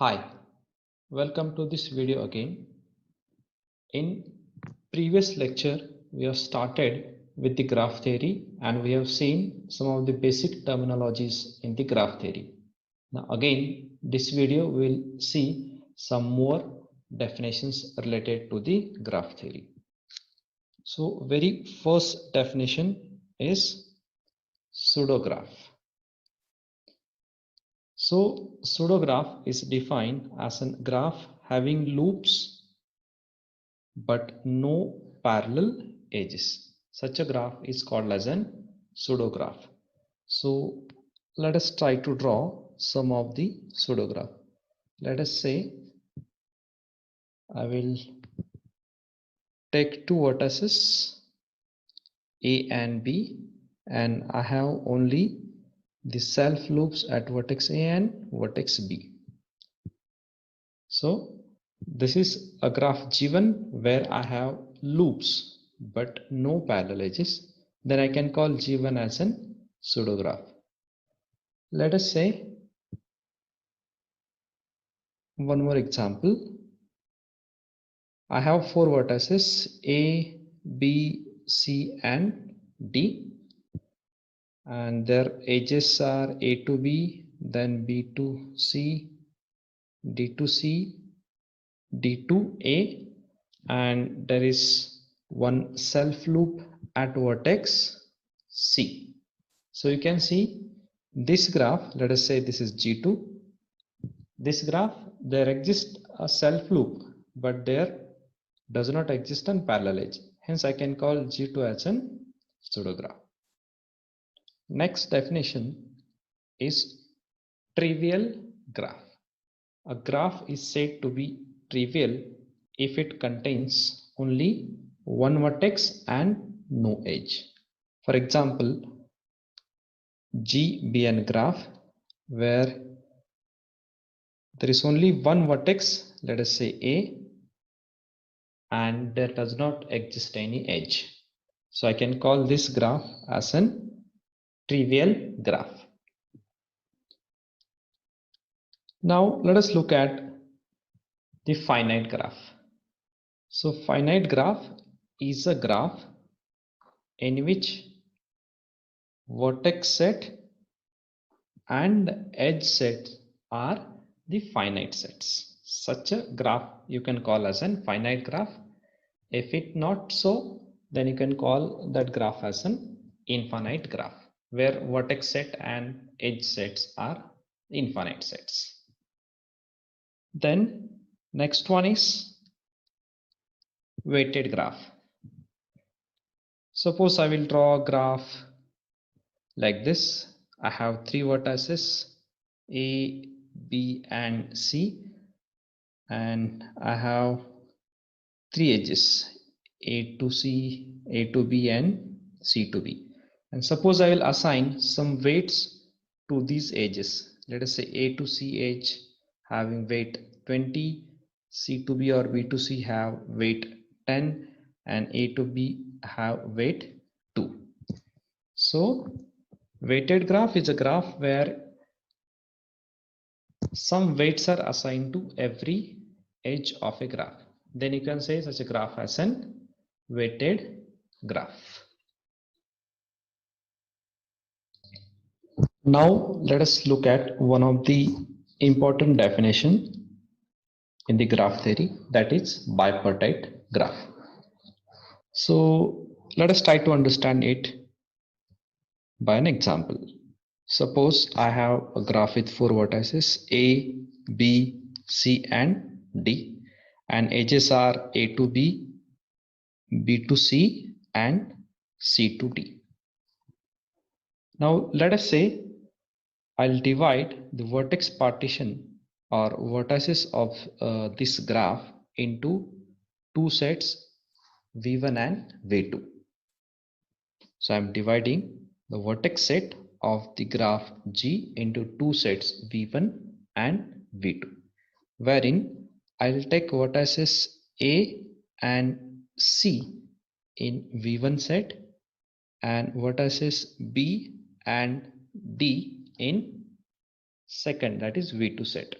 Hi, welcome to this video again. In previous lecture, we have started with the graph theory and we have seen some of the basic terminologies in the graph theory. Now again, this video will see some more definitions related to the graph theory. So very first definition is pseudograph. So pseudograph is defined as a graph having loops but no parallel edges. Such a graph is called as an pseudograph. So let us try to draw some of the pseudograph. Let us say I will take two vertices A and B, and I have only the self loops at vertex A and vertex B. So this is a graph G1 where I have loops but no parallel edges. Then I can call G1 as an pseudograph. Let us say one more example. I have four vertices A, B, C and D, and their edges are A to B, then B to C, D to C, D to A, and there is one self loop at vertex C. So you can see this graph, let us say this is G2. This graph, there exists a self loop, but there does not exist a parallel edge. Hence I can call G2 as an pseudograph. Next definition is trivial graph. A graph is said to be trivial if it contains only one vertex and no edge. For example, GBN graph where there is only one vertex, let us say A, and there does not exist any edge. So I can call this graph as an trivial graph. Now let us look at the finite graph. So finite graph is a graph in which vertex set and edge set are the finite sets. Such a graph you can call as an finite graph. If it not so, then you can call that graph as an infinite graph, where vertex set and edge sets are infinite sets. Then next one is weighted graph. Suppose I will draw a graph like this. I have three vertices A, B and C, and I have three edges A to C, A to B and C to B. And suppose I will assign some weights to these edges. Let us say A to C edge having weight 20, C to B or B to C have weight 10, and A to B have weight 2. So weighted graph is a graph where some weights are assigned to every edge of a graph. Then you can say such a graph as an weighted graph. Now let us look at one of the important definition in the graph theory, that is bipartite graph. So let us try to understand it by an example. Suppose I have a graph with four vertices A, B, C and D, and edges are A to B, B to C and C to D. Now let us say I'll divide the vertex partition or vertices of this graph into two sets V1 and V2. So I'm dividing the vertex set of the graph G into two sets V1 and V2, wherein I'll take vertices A and C in V1 set and vertices B and D in second, that is V2 set.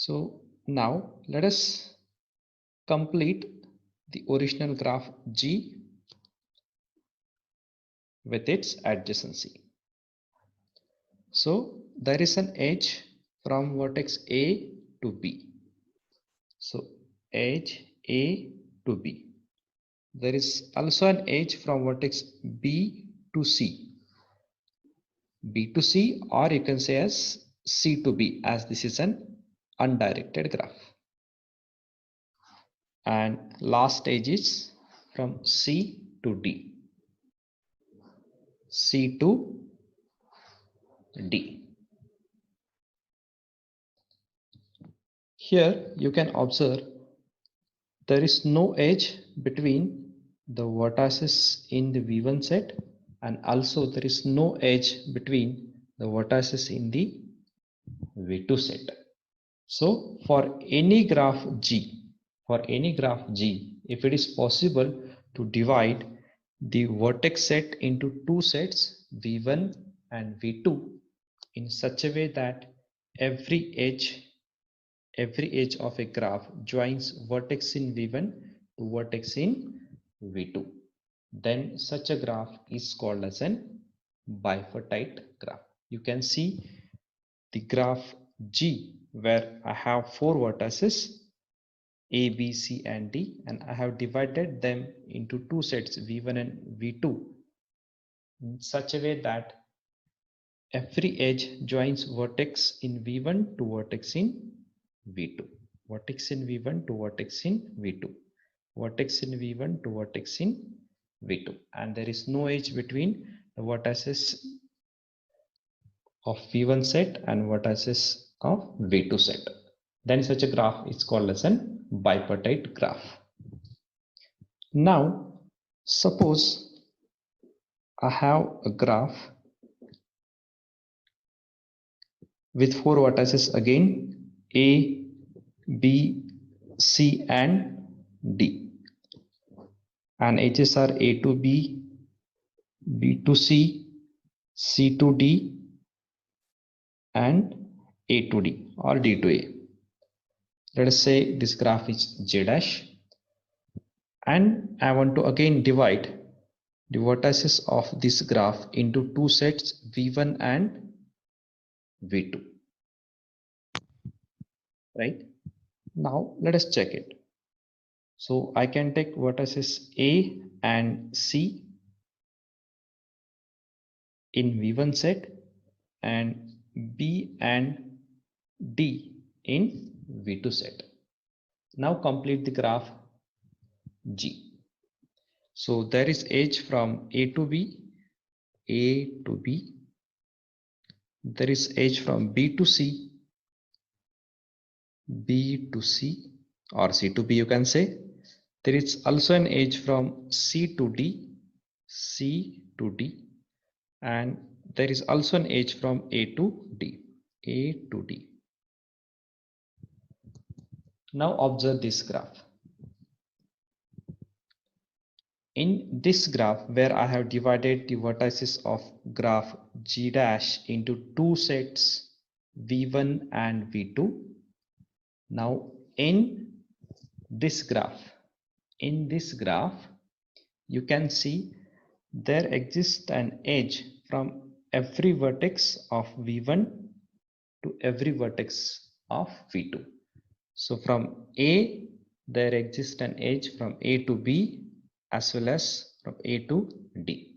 So now let us complete the original graph G with its adjacency. So there is an edge from vertex A to B. So edge A to B. There is also an edge from vertex B to C. B to C, or you can say as C to B, as this is an undirected graph. And last edge is from C to D. C to D. Here you can observe there is no edge between the vertices in the V1 set, and also there is no edge between the vertices in the V2 set. So for any graph G, if it is possible to divide the vertex set into two sets V1 and V2 in such a way that every edge of a graph joins vertex in V1 to vertex in V2, then such a graph is called as an bipartite graph. You can see the graph G where I have four vertices A, B, C and D, and I have divided them into two sets V1 and V2 in such a way that every edge joins vertex in V1 to vertex in V2, vertex in V1 to vertex in V2, vertex in V1 to vertex in V2, and there is no edge between the vertices of V1 set and vertices of V2 set. Then such a graph is called as an bipartite graph. Now suppose I have a graph with four vertices again, A, B, C and D, and edges are A to B, B to C, C to D and A to D or D to A. Let us say this graph is J dash, and I want to again divide the vertices of this graph into two sets V1 and V2. Right? Now let us check it. So I can take vertices A and C in V1 set and B and D in V2 set. Now complete the graph G. So there is edge from A to B, there is edge from B to C, or C to B you can say. There is also an edge from C to D, and there is also an edge from A to D. Now observe this graph. In this graph where I have divided the vertices of graph G dash into two sets V1 and V2. Now in this graph you can see there exists an edge from every vertex of V1 to every vertex of V2. So from A there exists an edge from A to B as well as from A to D.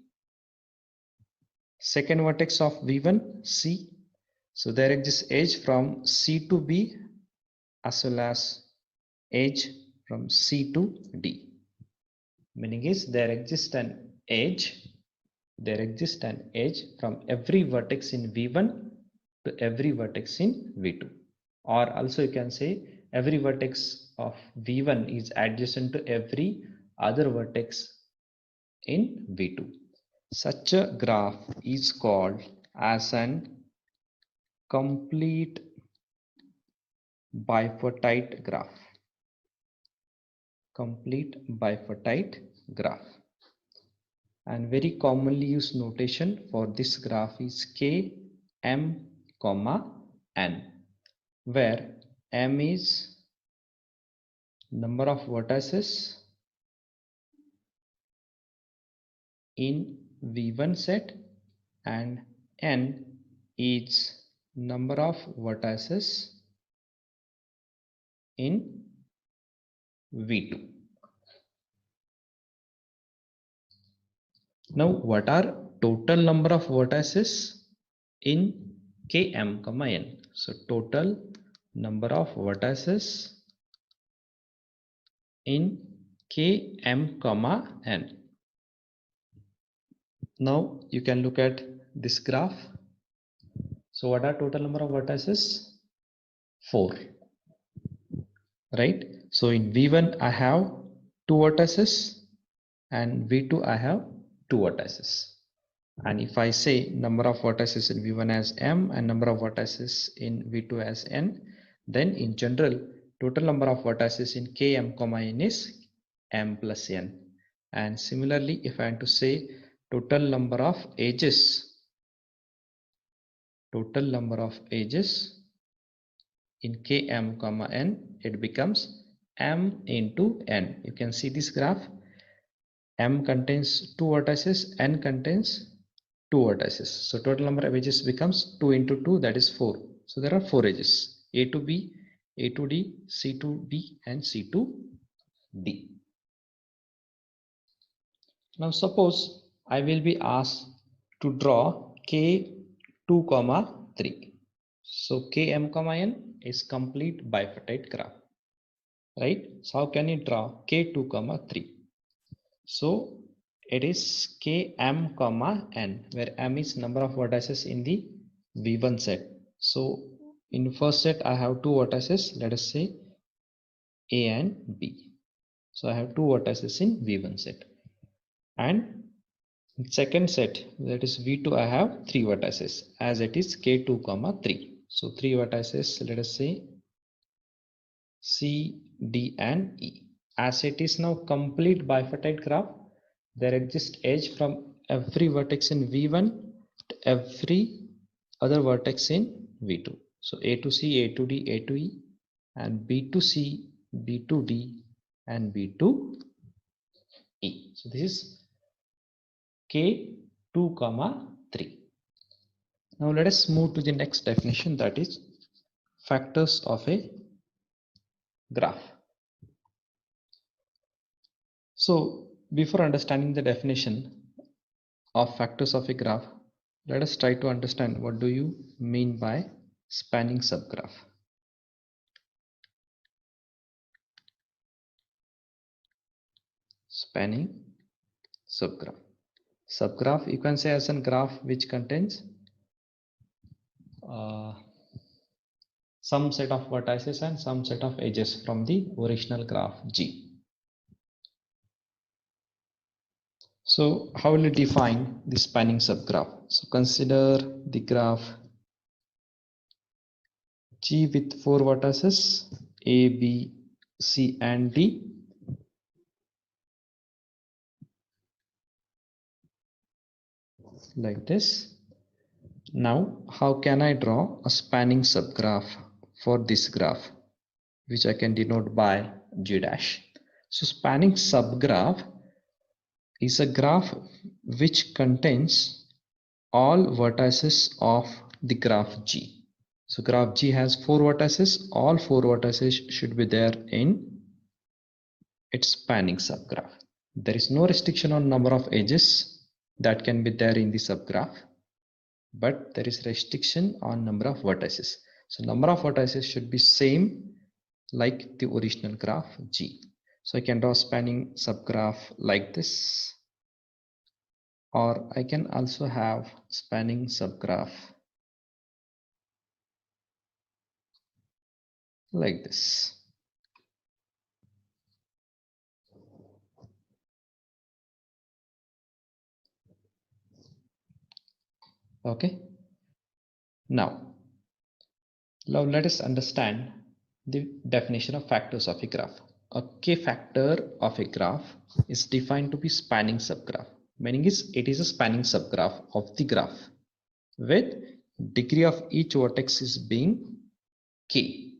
Second vertex of V1 C. So there exists edge from C to B as well as edge from C to D. Meaning is there exists an edge from every vertex in V1 to every vertex in V2, or also you can say every vertex of V1 is adjacent to every other vertex in V2. Such a graph is called as an complete bipartite graph. And very commonly used notation for this graph is K, M, N, where M is number of vertices in V1 set and N is number of vertices in V2. Now, what are total number of vertices in Km, N? So, total number of vertices in Km, N. Now, you can look at this graph. So, what are total number of vertices? 4. Right? So, in V1, I have 2 vertices and V2, I have 2 vertices. And if I say number of vertices in V1 as M and number of vertices in V2 as N, then in general, total number of vertices in Km, N is M plus N. And similarly, if I want to say total number of edges in Km, N, it becomes M into N. You can see this graph. M contains 2 vertices, N contains 2 vertices. So total number of edges becomes 2 into 2, that is 4. So there are 4 edges: A to B, A to D, C to D, and C to D. Now suppose I will be asked to draw K2, 3. So Km, N is complete bipartite graph. Right? So how can you draw K2, 3? So it is Km, N, where M is number of vertices in the V1 set. So in first set I have 2 vertices, let us say A and B. So I have 2 vertices in V1 set. And in second set, that is V2, I have 3 vertices as it is K2, 3. So 3 vertices, let us say C, D and E. As it is now complete bipartite graph, there exists edge from every vertex in V1 to every other vertex in V2. So A to C, A to D, A to E, and B to C, B to D, and B to E. So this is K2, 3. Now let us move to the next definition, that is factors of a graph. So before understanding the definition of factors of a graph, let us try to understand what do you mean by spanning subgraph. Spanning subgraph. Subgraph you can say as a graph which contains some set of vertices and some set of edges from the original graph G. So how will you define the spanning subgraph? So consider the graph G with 4 vertices A, B, C and D. Like this. Now how can I draw a spanning subgraph for this graph, which I can denote by G dash. So spanning subgraph is a graph which contains all vertices of the graph G. So graph G has 4 vertices. All 4 vertices should be there in its spanning subgraph. There is no restriction on number of edges that can be there in the subgraph, but there is restriction on number of vertices. So number of vertices should be same like the original graph G. So I can draw spanning subgraph like this, or I can also have spanning subgraph like this. Okay. Now let us understand the definition of factors of a graph. A k factor of a graph is defined to be spanning subgraph. Meaning is it is a spanning subgraph of the graph with degree of each vertex is being k.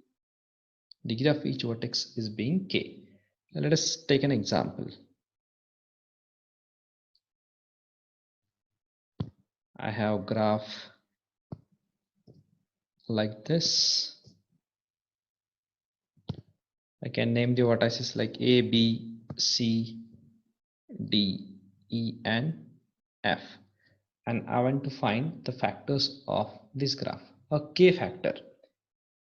Degree of each vertex is being k. Now let us take an example. I have graph like this. I can name the vertices like A, B, C, D, E, and F. And I want to find the factors of this graph. A k factor.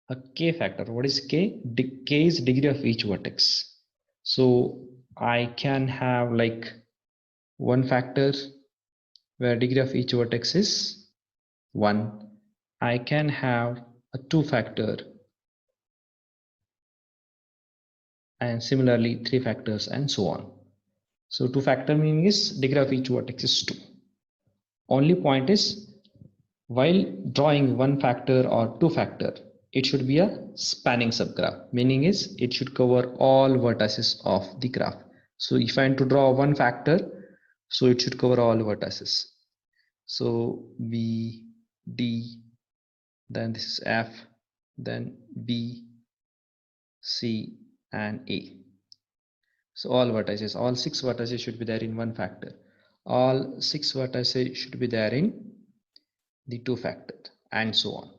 A k factor. What is k? K is degree of each vertex. So I can have like one factor where degree of each vertex is 1. I can have a 2 factor and similarly 3 factors and so on. So 2 factor meaning is degree of each vertex is 2. Only point is while drawing 1 factor or 2 factor, it should be a spanning subgraph, meaning is it should cover all vertices of the graph. So if I am to draw 1 factor, so it should cover all vertices. So B, D, then this is F, then B, C, and A. So all vertices, all 6 vertices should be there in 1 factor. All 6 vertices should be there in the 2 factor and so on.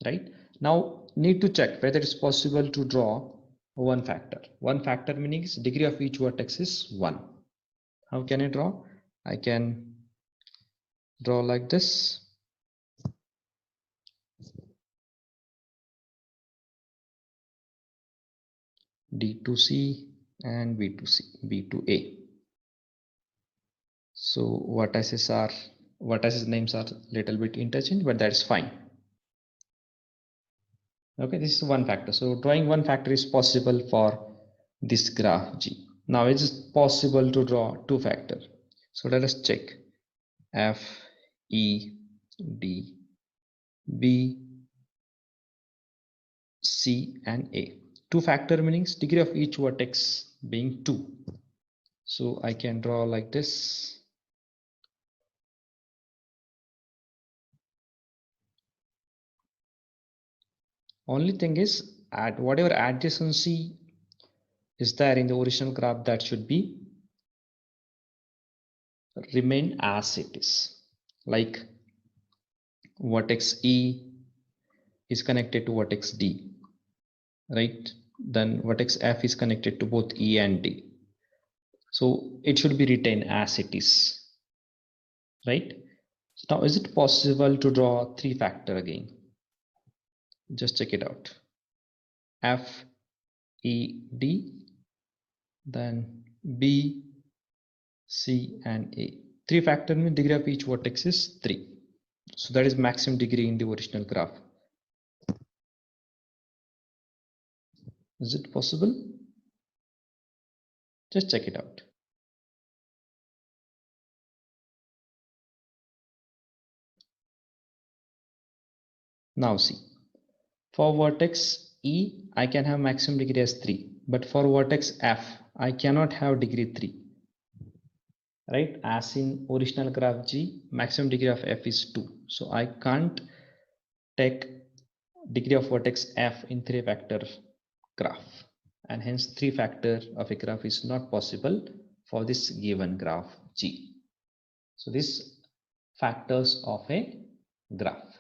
Right? Now need to check whether it's possible to draw 1 factor. 1 factor meaning is degree of each vertex is 1. How can I draw? I can draw like this. D to C and B to C, B to A. So vertices names are little bit interchanged, but that's fine. Okay, this is 1 factor. So drawing 1 factor is possible for this graph G. Now it is possible to draw 2 factor. So let us check. F, E, D, B, C, and A. 2 factor means degree of each vertex being 2. So I can draw like this. Only thing is, at whatever adjacency is there in the original graph, that should be remain as it is. Like vertex E is connected to vertex D, right? Then vertex F is connected to both E and D. So it should be retained as it is, right? So now is it possible to draw 3 factor again? Just check it out. F, E, D, then B, C, and A. 3 factor means degree of each vertex is 3. So that is maximum degree in the original graph. Is it possible? Just check it out. Now see, for vertex E, I can have maximum degree as 3, but for vertex F, I cannot have degree 3. Right? As in original graph G, maximum degree of F is 2. So I can't take degree of vertex F in 3 factor graph, and hence 3 factor of a graph is not possible for this given graph G. So these factors of a graph.